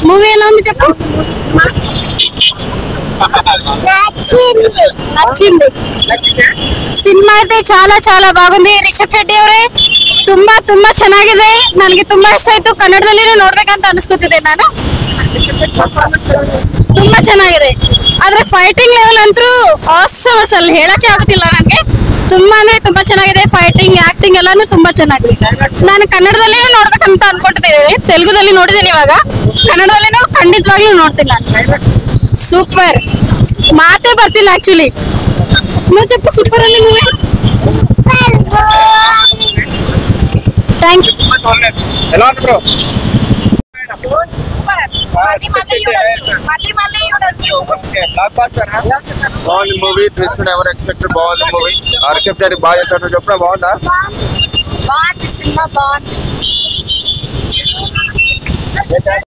Movie ఎలా ఉంది చెప్పు. నచ్చింది. ಸಿನಿಮಾ అయితే చాలా చాలా ಬಾಗುಂದಿ. ರಿಷಬ್ ಶೆಟ್ಟಿ ಅವರೇ ತುಂಬಾ ತುಂಬಾ ಚೆನ್ನಾಗಿದೆ. ನನಗೆ ತುಂಬಾ ಇಷ್ಟ ಆಯ್ತು. ಕನ್ನಡದಲ್ಲಿ ನೋಡ್ಬೇಕಂತ ಅನ್ಸ್ಕೊತಿದ್ದೆ ನಾನು. ತುಂಬಾ ಚೆನ್ನಾಗಿದೆ. ಆದ್ರೆ ಫೈಟಿಂಗ್ ಲೆವೆಲ್ ಅಂತೂ ಆಸಮ್ ಅಸಲ್ ಹೇಳಕ್ಕೆ ಆಗುತ್ತಿಲ್ಲ ನನಗೆ. ತುಂಬಾ ಅಂದ್ರೆ ತುಂಬಾ ಚೆನ್ನಾಗಿದೆ. ಫೈಟಿಂಗ್ ಆಕ್ಟಿಂಗ್ ಎಲ್ಲಾನು ತುಂಬಾ ಚೆನ್ನಾಗಿದೆ. ನಾನು ಕನ್ನಡದಲ್ಲಿ ನೋಡ್ಬೇಕಂತ ಅನ್ಕೊಂಡಿದ್ದೀನಿ. ತೆಲುಗುದಲ್ಲಿ ನೋಡಿದ್ದೀನಿ, ಇವಾಗ ಕನ್ನಡದಲ್ಲಿ ಖಂಡಿತವಾಗ್ಲೂ ನೋಡ್ತೀನಿ ನಾನು. ಸೂಪರ್, ಮಾತೇ ಬರ್ತಿಲ್ಲ ಆಕ್ಚುಲಿ. ನೀವು చెప్పు ಸೂಪರ್ ಅನ್ನಿ ಮೂವಿ. Thank you. ఎలా ఉంది బ్రో? బాగుంది మూవీ. ట్విస్ట్ ఎవరు ఎక్స్పెక్టెడ్. బాగుంది మూవీ. రిషబ్ శెట్టి బాగా చేశాడు. చెప్పిన బాగుందా? బాగుంది సినిమా, బాగుంది.